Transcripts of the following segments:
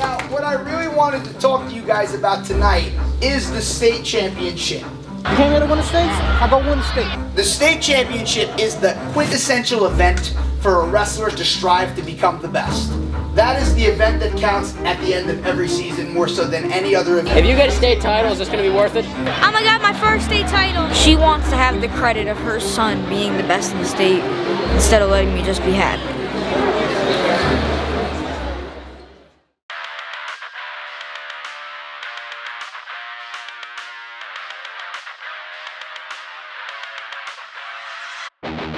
Now, what I really wanted to talk to you guys about tonight is the state championship. You came here to win the states? How about win the state? The state championship is the quintessential event for a wrestler to strive to become the best. That is the event that counts at the end of every season more so than any other event. If you get a state title, is this going to be worth it? Oh my God, my first state title. She wants to have the credit of her son being the best in the state instead of letting me just be happy.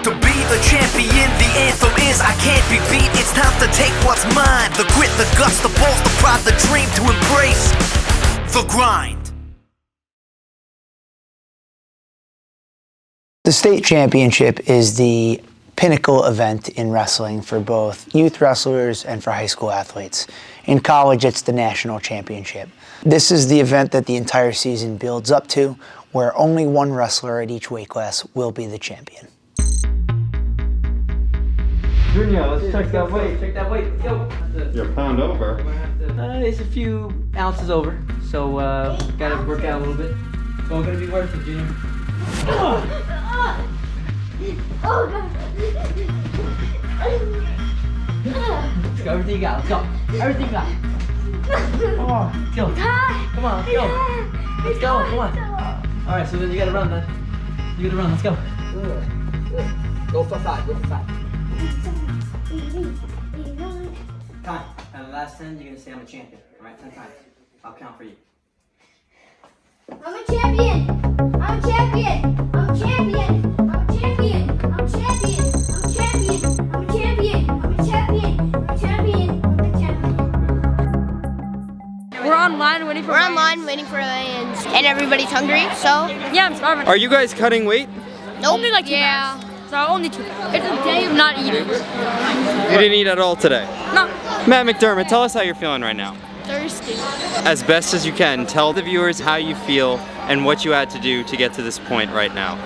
To be the champion, the anthem is I can't be beat. It's time to take what's mine. The grit, the guts, the balls, the pride, the dream to embrace the grind. The state championship is the pinnacle event in wrestling for both youth wrestlers and for high school athletes. In college, it's the national championship. This is the event that the entire season builds up to, where only one wrestler at each weight class will be the champion. Junior, let's check that weight. Check that weight. Let's go. You're a pound over. It's a few ounces over, so gotta work out a little bit. It's all gonna be worth it, Junior. Let's go. Everything you got. Let's go. Everything you got. Oh, let's go. Come on, let's go. Let's go. Come on. All right, so then you gotta run, then. You gotta run. Let's go. Go for 5. Go for 5. Time. And the last 10, you're gonna say I'm a champion. All right, 10 times. I'll count for you. I'm a champion! I'm a champion! I'm a champion! I'm a champion! I'm a champion! I'm a champion! I'm a champion! I'm a champion! I'm a champion! I'm a champion! We're online waiting for weigh-ins. And everybody's hungry, so Yeah, I'm starving. Are you guys cutting weight? Only like 2 pounds. So only 2 pounds. It's a day of not eating. You didn't eat at all today. No. Matt McDermott, tell us how you're feeling right now. Thirsty. As best as you can, tell the viewers how you feel and what you had to do to get to this point right now.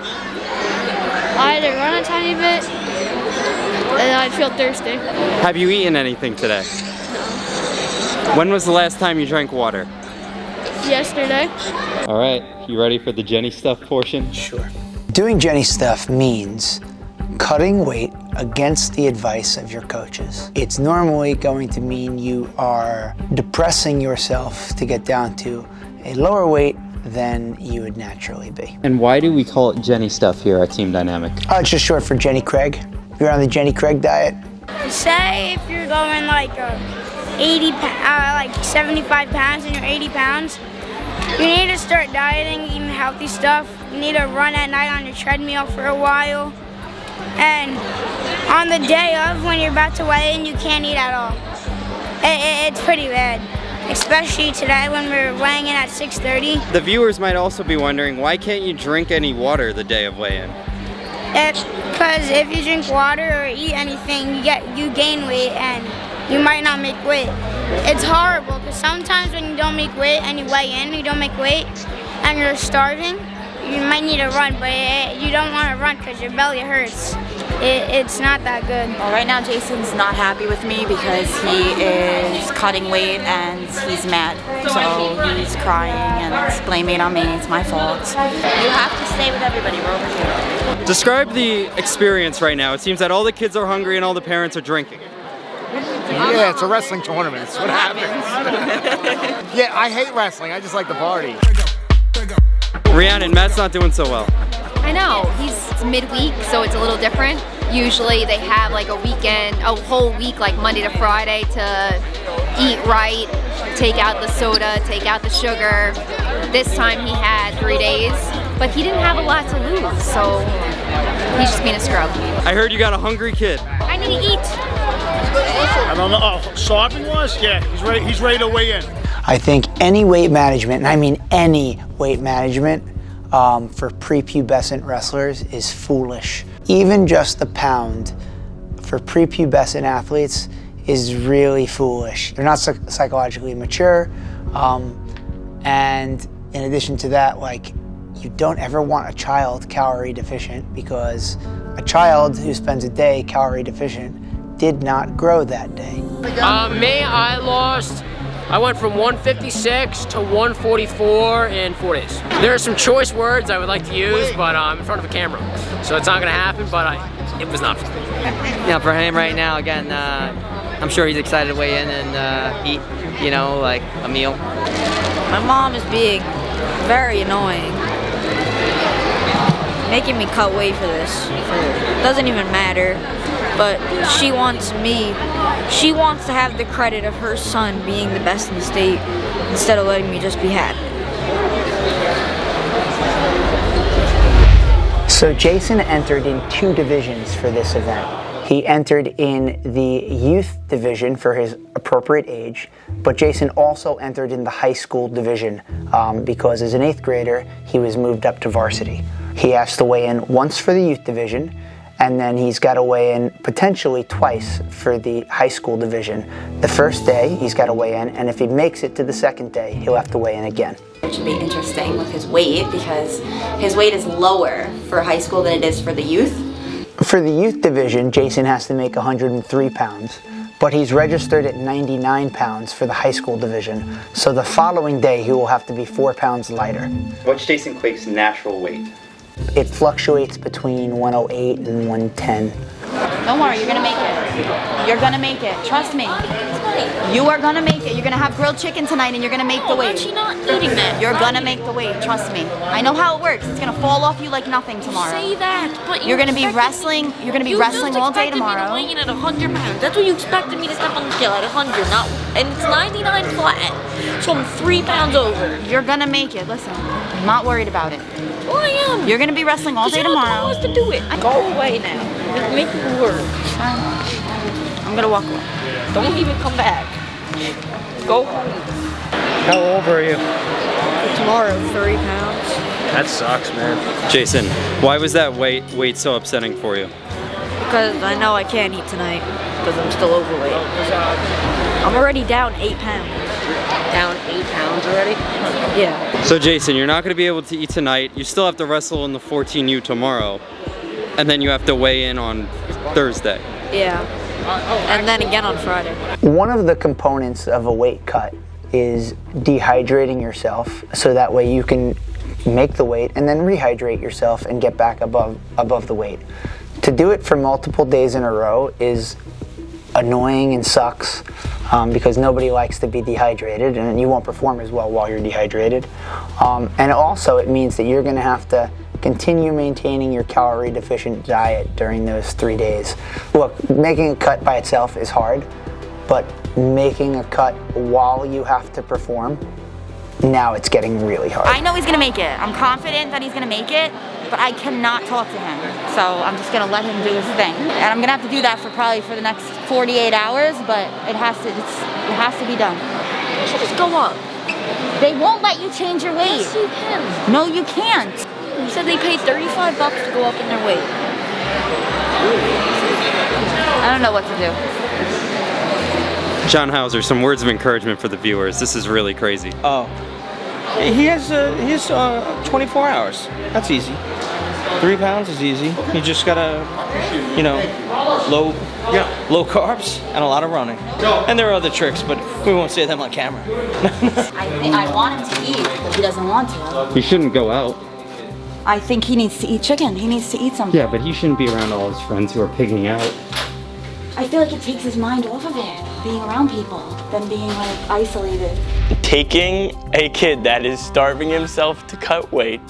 I had to run a tiny bit, and I feel thirsty. Have you eaten anything today? When was the last time you drank water? Yesterday. All right, you ready for the Jenny stuff portion? Sure. Doing Jenny stuff means cutting weight against the advice of your coaches. It's normally going to mean you are depressing yourself to get down to a lower weight than you would naturally be. And why do we call it Jenny stuff here at Team Dynamic? It's just short for Jenny Craig. You're on the Jenny Craig diet. Say if you're going like 75 pounds and you're 80 pounds, you need to start dieting, eating healthy stuff. You need to run at night on your treadmill for a while. And on the day of, when you're about to weigh in, you can't eat at all. It's pretty bad, especially today when we're weighing in at 6:30. The viewers might also be wondering, why can't you drink any water the day of weigh-in? Because if you drink water or eat anything, you gain weight and you might not make weight. It's horrible because sometimes when you don't make weight and you weigh in, you don't make weight and you're starving, you might need to run, but you don't want to run because your belly hurts. It's not that good. Well, right now Jason's not happy with me because he is cutting weight and he's mad. So he's crying and it's blaming it on me. It's my fault. You have to stay with everybody. We're over here. Describe the experience right now. It seems that all the kids are hungry and all the parents are drinking. Yeah, it's a wrestling tournament. It's what happens. Yeah, I hate wrestling. I just like the party. Rhiannon, Matt's not doing so well. I know, it's midweek, so it's a little different. Usually they have like a weekend, a whole week, like Monday to Friday, to eat right, take out the soda, take out the sugar. This time he had 3 days, but he didn't have a lot to lose, so he's just being a scrub. I heard you got a hungry kid. I need to eat. I don't know. Oh, starving was? Yeah, he's ready to weigh in. I think any weight management, and I mean any weight management, for prepubescent wrestlers is foolish. Even just a pound for prepubescent athletes is really foolish. They're not psychologically mature, and in addition to that, like, you don't ever want a child calorie deficient, because a child who spends a day calorie deficient did not grow that day. Me, I lost I went from 156 to 144 in 4 days. There are some choice words I would like to use, but I'm in front of a camera. So it's not gonna happen, but it was not fun. Yeah, for him right now, again, I'm sure he's excited to weigh in and eat, you know, like a meal. My mom is being very annoying. Making me cut weight for this. It doesn't even matter. But she wants to have the credit of her son being the best in the state instead of letting me just be happy. So Jason entered in 2 divisions for this event. He entered in the youth division for his appropriate age, but Jason also entered in the high school division because as an 8th grader, he was moved up to varsity. He has to weigh in once for the youth division, and then he's got to weigh in potentially twice for the high school division. The first day, he's got to weigh in, and if he makes it to the second day, he'll have to weigh in again. It should be interesting with his weight because his weight is lower for high school than it is for the youth. For the youth division, Jason has to make 103 pounds, but he's registered at 99 pounds for the high school division, so the following day he will have to be 4 pounds lighter. What's Jason Quake's natural weight? It fluctuates between 108 and 110. Don't worry, you're gonna make it. You're gonna make it. Trust me. You are gonna make it. You're gonna have grilled chicken tonight and you're gonna make the weight. Why is she not eating that? You're gonna make the weight, trust me. I know how it works. It's gonna fall off you like nothing tomorrow. Say that, but you're gonna be wrestling. You're gonna be wrestling all day tomorrow. You just expected me to weigh in at 100 pounds. That's what you expected me to step on the scale at 100, and it's 99 flat. So I'm 3 pounds over. You're gonna make it. Listen, I'm not worried about it. Well, I am. You're gonna be wrestling all day tomorrow. You don't to do it. Go away now. Make it work. I'm gonna walk away. Don't even come back. Go home. How old are you? Tomorrow, 30 pounds. That sucks, man. Jason, why was that weight so upsetting for you? Because I know I can't eat tonight because I'm still overweight. I'm already down 8 pounds. Down 8 pounds already? Yeah. So Jason, you're not going to be able to eat tonight. You still have to wrestle in the 14U tomorrow. And then you have to weigh in on Thursday. Yeah. And then again on Friday. One of the components of a weight cut is dehydrating yourself so that way you can make the weight and then rehydrate yourself and get back above the weight. To do it for multiple days in a row is annoying and sucks because nobody likes to be dehydrated and you won't perform as well while you're dehydrated. And also it means that you're going to have to continue maintaining your calorie deficient diet during those 3 days. Look, making a cut by itself is hard, but making a cut while you have to perform, now it's getting really hard. I know he's gonna make it. I'm confident that he's gonna make it, but I cannot talk to him. So I'm just gonna let him do his thing. And I'm gonna have to do that for probably the next 48 hours, but it has to be done. You should just go up. They won't let you change your weight. Yes, you can. No, you can't. You said they paid $35 to go up in their weight. I don't know what to do. John Hauser, some words of encouragement for the viewers. This is really crazy. Oh, he has 24 hours. That's easy. 3 pounds is easy. You just gotta, you know, low carbs and a lot of running. And there are other tricks, but we won't say them on camera. I want him to eat, but he doesn't want to. He shouldn't go out. I think he needs to eat chicken. He needs to eat something. Yeah, but he shouldn't be around all his friends who are pigging out. I feel like it takes his mind off of it, being around people, than being like isolated. Taking a kid that is starving himself to cut weight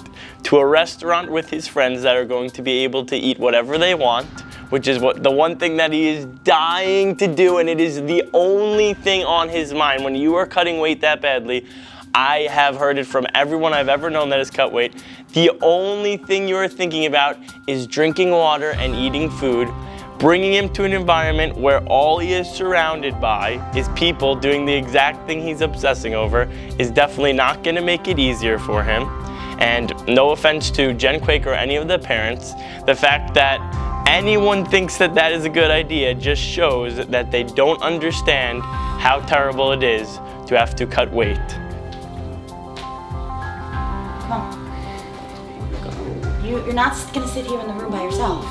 to a restaurant with his friends that are going to be able to eat whatever they want, which is the one thing that he is dying to do, and it is the only thing on his mind. When you are cutting weight that badly, I have heard it from everyone I've ever known that has cut weight, the only thing you are thinking about is drinking water and eating food. Bringing him to an environment where all he is surrounded by is people doing the exact thing he's obsessing over is definitely not going to make it easier for him. And no offense to Jen Quake or any of the parents, the fact that anyone thinks that that is a good idea just shows that they don't understand how terrible it is to have to cut weight. Come on. You're not going to sit here in the room by yourself.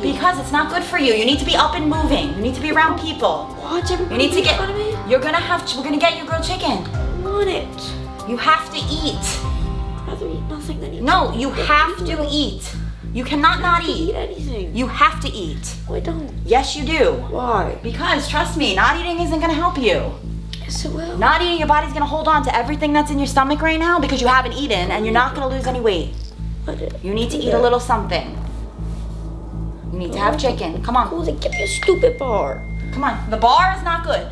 Because it's not good for you. You need to be up and moving. You need to be around people. Watch everybody. You need to get. We're gonna get you grilled chicken. I want it. You have to eat. I'd rather eat nothing than eat. No, you have to eat. You cannot not eat. Eat anything. You have to eat. No, I don't. Yes, you do. Why? Because trust me, not eating isn't gonna help you. Yes, it will. Not eating, your body's gonna hold on to everything that's in your stomach right now because you haven't eaten and you're not gonna lose any weight. You need to eat a little something. You need to have chicken. Come on. Cool, then give me a stupid bar. Come on. The bar is not good.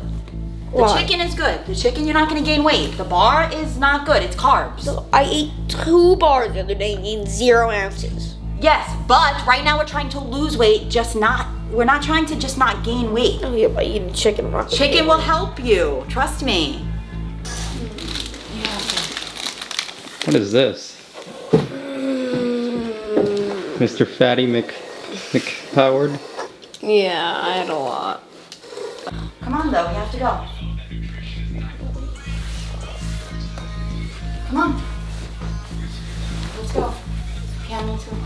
The Why? chicken is good. The chicken, you're not gonna gain weight. The bar is not good. It's carbs. So I ate 2 bars the other day and gained 0 ounces. Yes, but right now we're trying to lose weight, we're not trying to just not gain weight. Oh yeah, by eating chicken. I'm not gonna Chicken gain will weight. help you. Trust me. What is this? Mr. Fatty McPowered? Yeah, I had a lot. Come on though, we have to go. Come on. Let's go. Yeah, me too.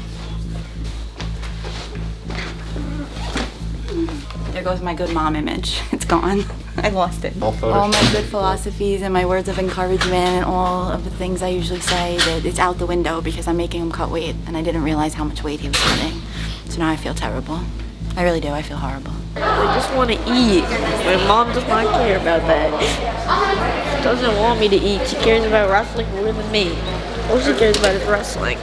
There goes my good mom image. It's gone. I lost it. All All my good philosophies and my words of encouragement and all of the things I usually say, that it's out the window because I'm making him cut weight and I didn't realize how much weight he was cutting. So now I feel terrible. I really do. I feel horrible. I just want to eat. My mom does not care about that. She doesn't want me to eat. She cares about wrestling more than me. All she cares about is wrestling.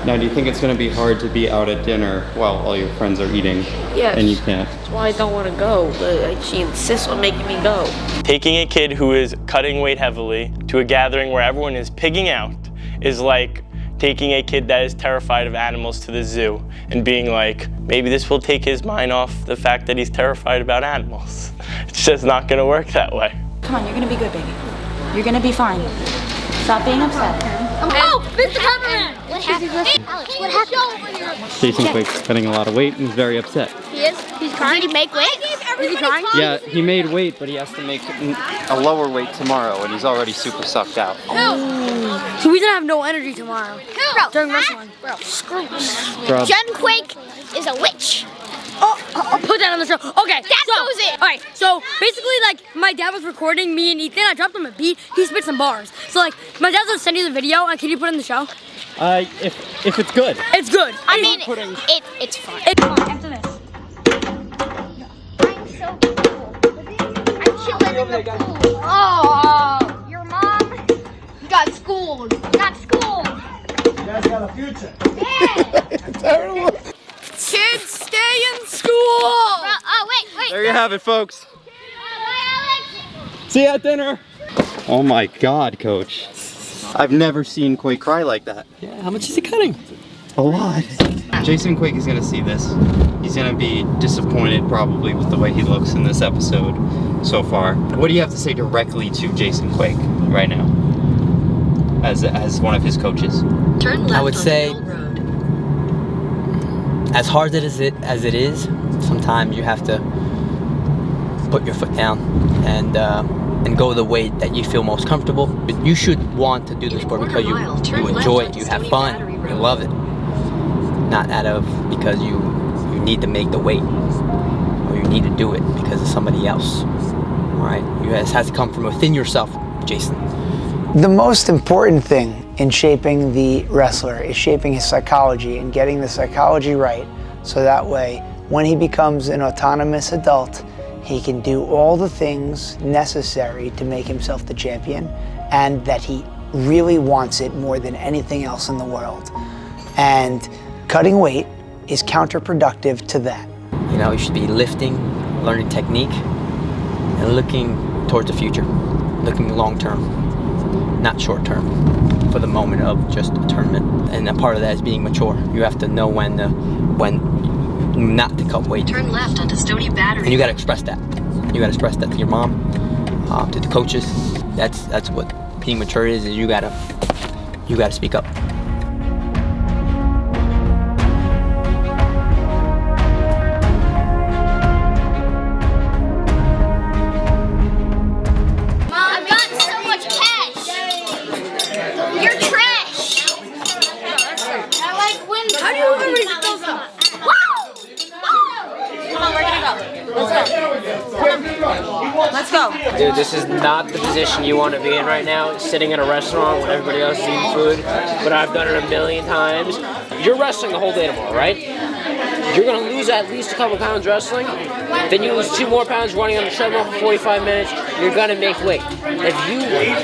Now, do you think it's going to be hard to be out at dinner while all your friends are eating? Yes. And you can't? That's why I don't want to go, but she insists on making me go. Taking a kid who is cutting weight heavily to a gathering where everyone is pigging out is like taking a kid that is terrified of animals to the zoo and being like, maybe this will take his mind off the fact that he's terrified about animals. It's just not going to work that way. Come on, you're gonna be good, baby. You're gonna be fine. Stop being upset. Oh, Mr. Cameraman! What happened? Alex, what happened? Jason Quick's cutting a lot of weight and he's very upset. He is? He's crying? Did he make weight? Is he crying? Yeah, he made weight, but he has to make a lower weight tomorrow, and he's already super sucked out. So he's gonna have no energy tomorrow during wrestling. Bro, screw Rob. Jen Quake is a witch. Oh, I'll put that on the show. Okay, That goes in. All right, so basically, like, my dad was recording me and Ethan. I dropped him a beat. He spit some bars. So, like, my dad's gonna send you the video, and can you put it in the show? If it's good. It's good. I mean, it's fun. It's fun. After this. I'm so cool. I'm chilling in the pool. Oh, your mom got schooled. Got schooled. You guys got a future. Yeah. Terrible. Kids, stay in school. Oh, wait. There you have it, folks. See you at dinner. Oh my God, Coach. I've never seen Quake cry like that. Yeah, how much is he cutting? A lot. Jason Quake is gonna see this. He's gonna be disappointed probably with the way he looks in this episode so far. What do you have to say directly to Jason Quake right now, as one of his coaches? I would say, as hard as it is, sometimes you have to put your foot down and go the way that you feel most comfortable. But you should want to do the sport because you enjoy it, you have fun, you love it. Not because you need to make the weight or you need to do it because of somebody else. All right, it has to come from within yourself, Jason. The most important thing in shaping the wrestler is shaping his psychology and getting the psychology right, so that way when he becomes an autonomous adult, he can do all the things necessary to make himself the champion, and that he really wants it more than anything else in the world. And cutting weight is counterproductive to that. You know, you should be lifting, learning technique, and looking towards the future, looking long term, not short term, for the moment of just a tournament. And a part of that is being mature. You have to know when not to cut weight. Turn left onto Stony Battery. And you got to express that. You got to express that to your mom, to the coaches. That's what being mature is you got to speak up. I've gotten so much cash. You're trash. I like when. How do you always those up? Wow! Come on, we're gonna go. Let's go. Come on. Let's go. Dude, this is not the position you want to be in right now, sitting in a restaurant when everybody else is eating food, but I've done it a million times. You're wrestling the whole day tomorrow, right? You're going to lose at least a couple pounds wrestling, then you lose 2 more pounds running on the treadmill for 45 minutes, you're going to make weight. If you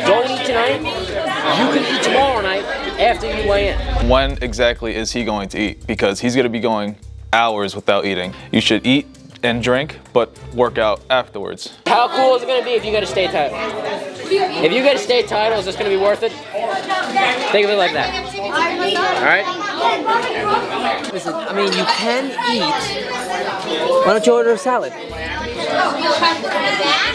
don't eat tonight, you can eat tomorrow night after you weigh in. When exactly is he going to eat? Because he's going to be going hours without eating. You should eat and drink, but work out afterwards. How cool is it going to be if you get a state title? If you get a state title, is this going to be worth it? Think of it like that. All right? Listen, I mean, you can eat. Why don't you order a salad?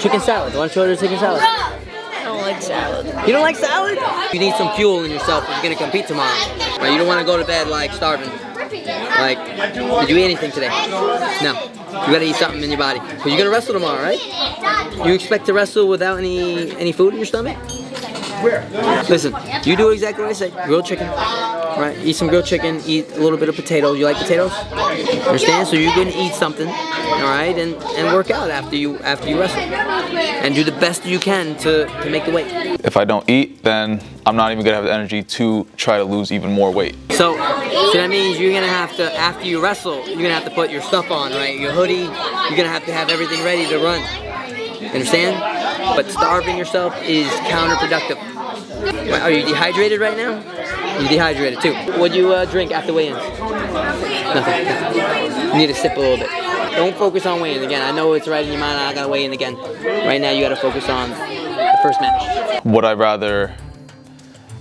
Chicken salad. Why don't you order a chicken salad? I don't like salad. You don't like salad? You need some fuel in yourself if you're going to compete tomorrow. Right? You don't want to go to bed like starving. Like, did you eat anything today? No. You gotta eat something in your body. Because you're gonna wrestle tomorrow, right? You expect to wrestle without any food in your stomach? Listen, you do exactly what I say. Grilled chicken. Right? Eat some grilled chicken, eat a little bit of potatoes. You like potatoes? Understand? So you're gonna eat something, alright, and work out after you wrestle. And do the best you can to make the weight. If I don't eat, then I'm not even gonna have the energy to try to lose even more weight. So that means you're gonna have to, after you wrestle, you're gonna have to put your stuff on, right? Your hoodie, you're gonna have to have everything ready to run. You understand? But starving yourself is counterproductive. Are you dehydrated right now? You're dehydrated too. What do you drink after weigh-ins? Nothing. You need to sip a little bit. Don't focus on weigh-in again. I know it's right in your mind, I gotta weigh in again. Right now you gotta focus on the first match. Would I rather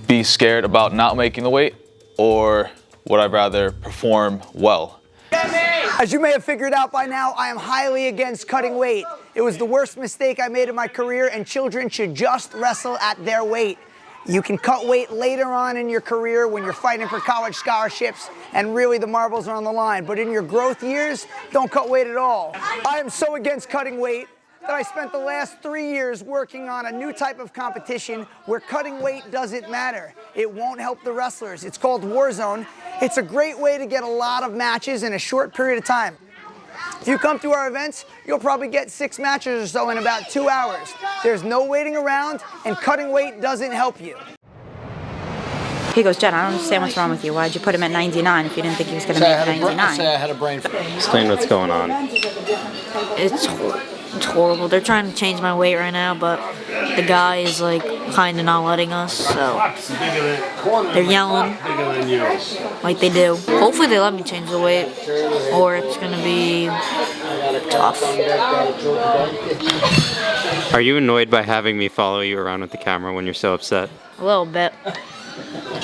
be scared about not making the weight, or would I rather perform well? As you may have figured out by now, I am highly against cutting weight. It was the worst mistake I made in my career, and children should just wrestle at their weight. You can cut weight later on in your career when you're fighting for college scholarships and really the marbles are on the line. But in your growth years, don't cut weight at all. I am so against cutting weight that I spent the last 3 years working on a new type of competition where cutting weight doesn't matter. It won't help the wrestlers. It's called Warzone. It's a great way to get a lot of matches in a short period of time. If you come to our events, you'll probably get 6 matches or so in about 2 hours. There's no waiting around, and cutting weight doesn't help you. He goes, Jen, I don't understand what's wrong with you. Why'd you put him at 99 if you didn't think he was going to make 99? Say I had a brain fart. Explain what's going on. It's horrible. They're trying to change my weight right now, but the guy is like kind of not letting us, so they're yelling like they do. Hopefully they let me change the weight, or it's gonna be tough. Are you annoyed by having me follow you around with the camera when you're so upset? A little bit.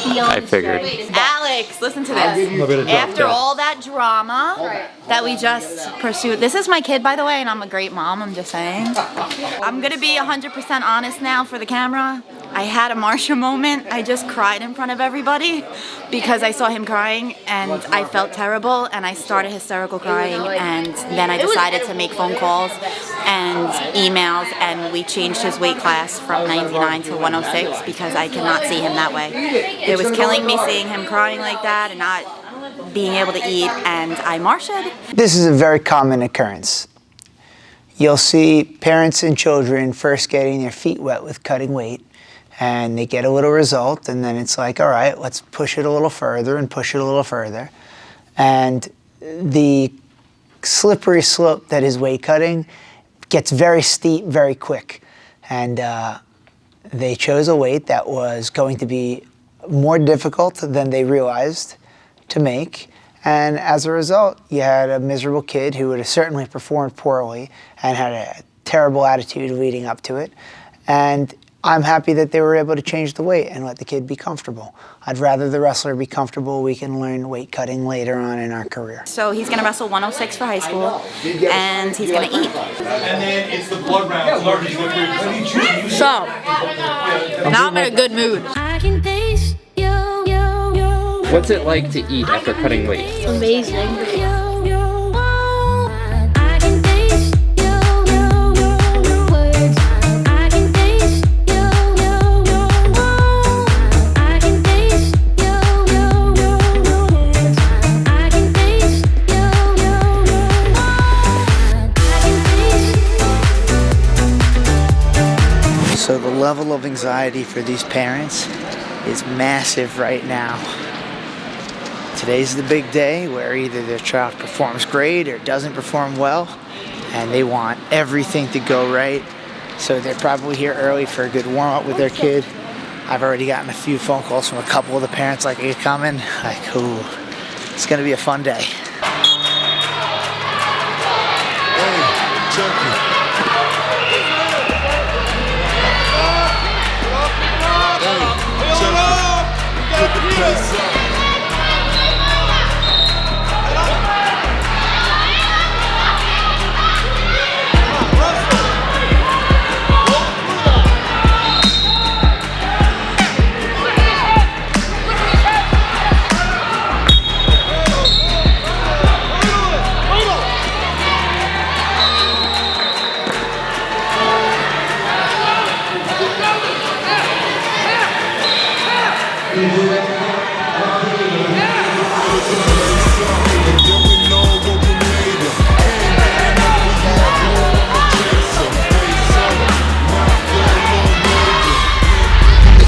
I figured. Alex, listen to this. After all that drama that we just pursued, this is my kid, by the way, and I'm a great mom, I'm just saying. I'm gonna be 100% honest now for the camera. I had a Marsha moment. I just cried in front of everybody because I saw him crying and I felt terrible and I started hysterical crying, and then I decided to make phone calls and emails, and we changed his weight class from 99 to 106 because I cannot see him that way. It was killing me seeing him crying like that and not being able to eat, and I Marsha'd. This is a very common occurrence. You'll see parents and children first getting their feet wet with cutting weight, and they get a little result, and then it's like, all right, let's push it a little further and push it a little further. And the slippery slope that is weight cutting gets very steep very quick. And they chose a weight that was going to be more difficult than they realized to make. And as a result, you had a miserable kid who would have certainly performed poorly and had a terrible attitude leading up to it. And I'm happy that they were able to change the weight and let the kid be comfortable. I'd rather the wrestler be comfortable. We can learn weight cutting later on in our career. So he's going to wrestle 106 for high school, and he's going to eat. And then it's the blood round. So, now I'm in a good mood. What's it like to eat after cutting weight? Amazing. So the level of anxiety for these parents is massive right now. Today's the big day where either their child performs great or doesn't perform well, and they want everything to go right. So they're probably here early for a good warm-up with their kid. I've already gotten a few phone calls from a couple of the parents like, "Are you coming?" Like, ooh, it's gonna be a fun day.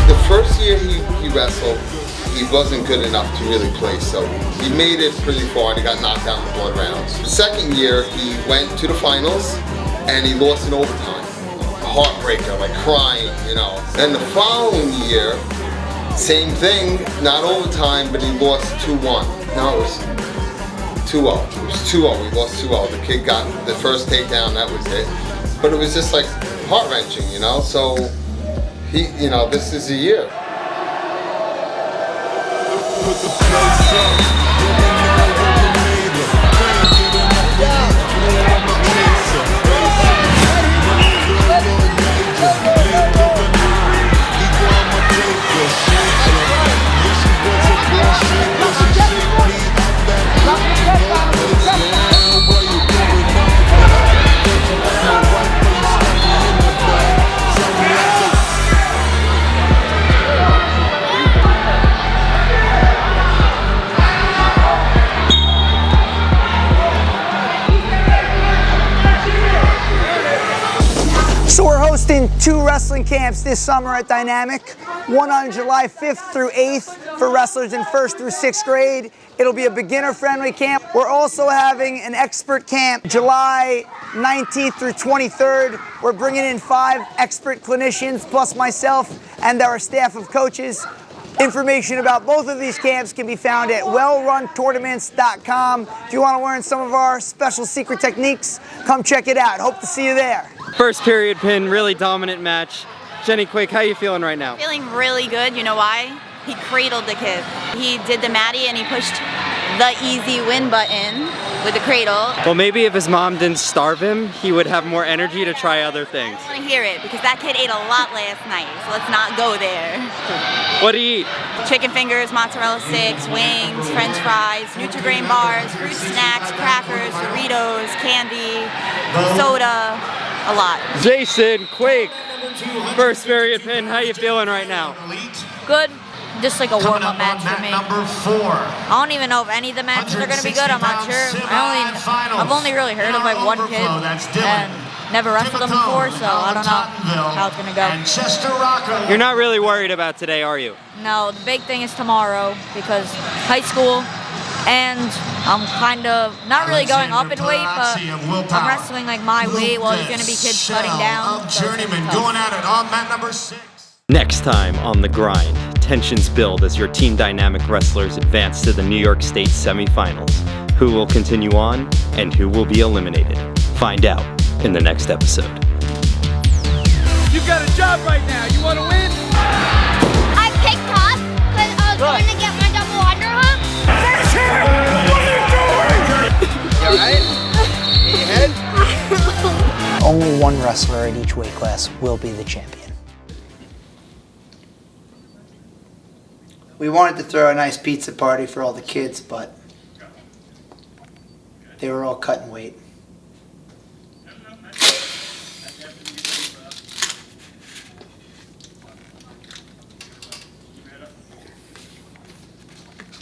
The first year he wrestled, he wasn't good enough to really play, so he made it pretty far and he got knocked out in the blood rounds. The second year, he went to the finals and he lost in overtime. Heartbreaker, like crying, you know. Then the following year, same thing, not overtime, but he lost 2-1. No, it was 2-0. It was 2-0. We lost 2-0. The kid got the first takedown, that was it. But it was just like heart-wrenching, you know? So, you know, this is the year. So we're hosting 2 wrestling camps this summer at Dynamic. One on July 5th through 8th for wrestlers in 1st through 6th grade. It'll be a beginner-friendly camp. We're also having an expert camp July 19th through 23rd. We're bringing in 5 expert clinicians plus myself and our staff of coaches. Information about both of these camps can be found at wellruntournaments.com. If you want to learn some of our special secret techniques, come check it out. Hope to see you there. First period pin, really dominant match. Jenny Quick, how you feeling right now? Feeling really good. You know why? He cradled the kid. He did the Maddie and he pushed the easy win button with the cradle. Well, maybe if his mom didn't starve him, he would have more energy to try other things. I want to hear it because that kid ate a lot last night, so let's not go there. What do you eat? Chicken fingers, mozzarella sticks, wings, french fries, Nutri-Grain bars, fruit snacks, crackers, Doritos, candy, soda, a lot. Jason Quick, first period pin, how you feeling right now? Good. Just like a warm-up match for me. I don't even know if any of the matches are going to be good. I'm not sure. I've only really heard of like one kid and never wrestled him before, so I don't know how it's going to go. You're not really worried about today, are you? No, the big thing is tomorrow because high school, and I'm kind of not really going up in weight, but I'm wrestling like my weight while there's going to be kids cutting down. So going at it on mat number 6. Next time on The Grind, tensions build as your Team Dynamic wrestlers advance to the New York State semifinals. Who will continue on and who will be eliminated? Find out in the next episode. You've got a job right now. You want to win? I picked up because I was going to get my double underhook. You alright? In your head? Only one wrestler in each weight class will be the champion. We wanted to throw a nice pizza party for all the kids, but they were all cutting weight.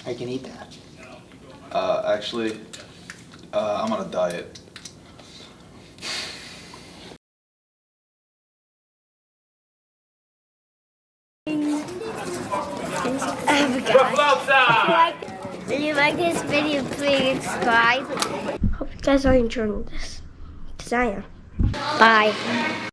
I can eat that. Actually, I'm on a diet. If you like this video, please subscribe. Hope you guys are enjoying this, because I am. Bye.